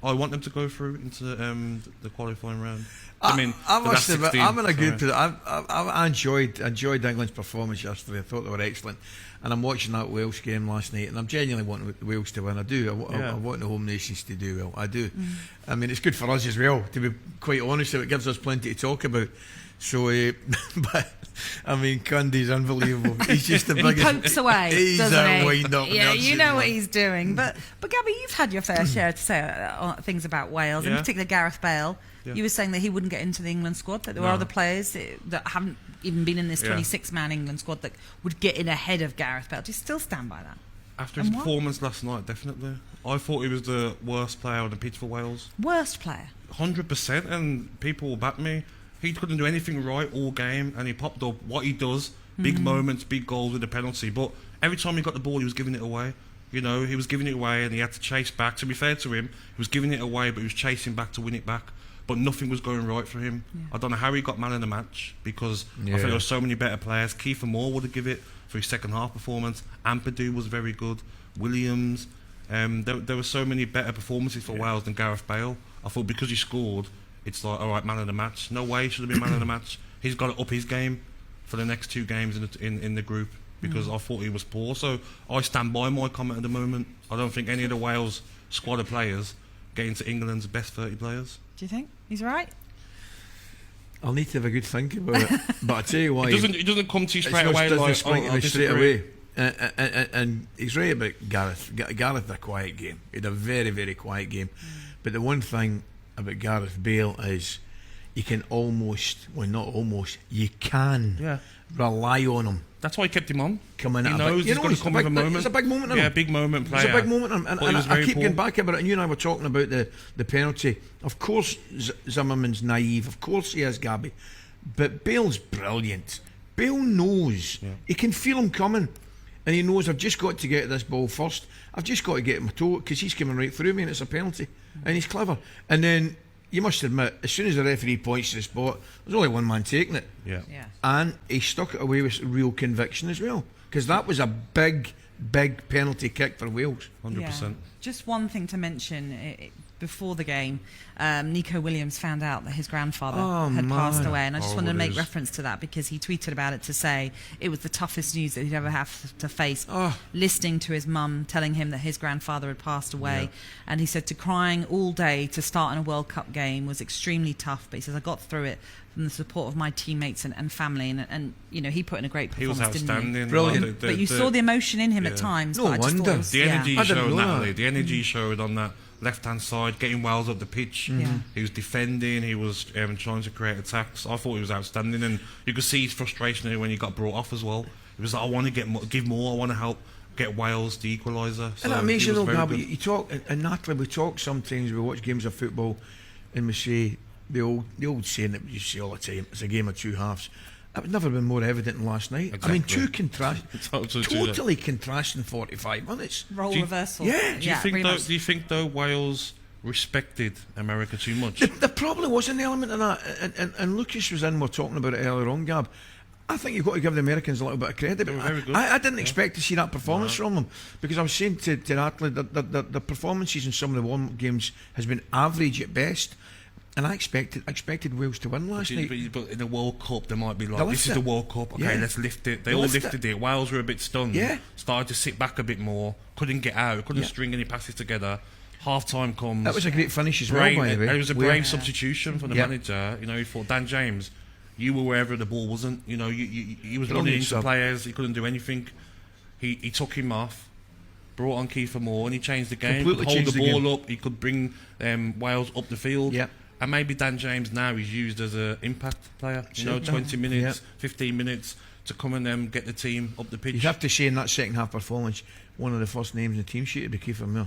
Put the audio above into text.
I want them to go through into the qualifying round. I'm in a good position. I enjoyed England's performance yesterday. I thought they were excellent, and I'm watching that Wales game last night, and I'm genuinely wanting Wales to win. I do. I want the home nations to do well. I do. I mean, it's good for us as well, to be quite honest. It gives us plenty to talk about. So, but I mean, Cundy's unbelievable. He's just the biggest. He pokes away, he's doesn't he? Wind-up. Yeah, you know what he's doing. But Gabby, you've had your fair share to say things about Wales, in particular Gareth Bale. Yeah. You were saying that he wouldn't get into the England squad, that there were other players that haven't even been in this 26-man England squad that would get in ahead of Gareth Bale. Do you still stand by that? After his performance last night, definitely. I thought he was the worst player on the pitch for Wales. Worst player? 100%, and people will back me. He couldn't do anything right all game, and he popped up what he does. Big moments, big goals with a penalty. But every time he got the ball, he was giving it away. You know, he was giving it away, and he had to chase back. To be fair to him, he was giving it away, but he was chasing back to win it back. But nothing was going right for him. Yeah. I don't know how he got man of the match, because I think there were so many better players. Kiefer Moore would have given it for his second half performance. Ampadu was very good. Williams. There were so many better performances for Wales than Gareth Bale. I thought because he scored, it's like, all right, man of the match. No way he should have been man of the match. He's got to up his game for the next two games in the group, because I thought he was poor. So I stand by my comment at the moment. I don't think any of the Wales squad of players get into England's best 30 players. Do you think he's right? I'll need to have a good think about it. But I tell you why, it doesn't come to you straight away. Like, straight away. And he's right about Gareth. Gareth had a quiet game. He had a very, very quiet game. But the one thing about Gareth Bale is you can you can rely on him. That's why he kept him on. Coming he knows he's going to come with a moment. It's a big moment in him. Yeah, big moment player. It's a big moment in him. And I keep going back about it, and you and I were talking about the penalty. Of course Zimmerman's naive, of course he is, Gabby, but Bale's brilliant. Bale knows. He can feel him coming, and he knows, I've just got to get this ball first. I've just got to get him a toe, because he's coming right through me and it's a penalty. And he's clever. And then you must admit, as soon as the referee points to the spot, there's only one man taking it. Yeah. And he stuck it away with real conviction as well, because that was a big penalty kick for Wales. 100%. Just one thing to mention, before the game, Nico Williams found out that his grandfather had passed away, and I just wanted to make reference to that, because he tweeted about it to say it was the toughest news that he'd ever have to face, listening to his mum telling him that his grandfather had passed away. And he said to crying all day to start in a World Cup game was extremely tough, but he says, I got through it from the support of my teammates and family, and you know, he put in a great performance. He was outstanding. Brilliant. But you saw the emotion in him at times. No wonder. The energy showed, Natalie. The energy showed on that left-hand side, getting Wales up the pitch. He was defending, he was trying to create attacks. I thought he was outstanding, and you could see his frustration when he got brought off as well. It was like, I want to give more, I want to help get Wales the equaliser. So isn't that amazing though, Gabby? You talk, and Natalie, we talk sometimes, we watch games of football and we say the old saying that you see all the time, it's a game of two halves. It would never been more evident than last night. Exactly. I mean, totally contrasting 45 minutes. Role reversal. Yeah. Do you think though Wales respected America too much? There probably was an element of that, and Lucas was in, we were talking about it earlier on, Gab. I think you've got to give the Americans a little bit of credit. They were very good. I didn't expect to see that performance from them, because I was saying to Natalie that the performances in some of the warm-up games has been average at best. And I expected Wales to win last night. But in the World Cup, they might be like, this is the World Cup, okay, let's lift it. They all lifted it. Wales were a bit stunned. Started to sit back a bit more. Couldn't get out. Couldn't string any passes together. Half-time comes. That was a great finish as well, by the way. It was a brave substitution from the manager. You know, he thought, Dan James, you were wherever the ball wasn't. You know, he was running into players. He couldn't do anything. He took him off. Brought on Kiefer Moore, and he changed the game. He could hold the ball up. He could bring Wales up the field. And maybe Dan James now is used as an impact player. 20 minutes, 15 minutes to come and get the team up the pitch. You have to say in that second half performance, one of the first names in the team sheet would be Kiefer Moore.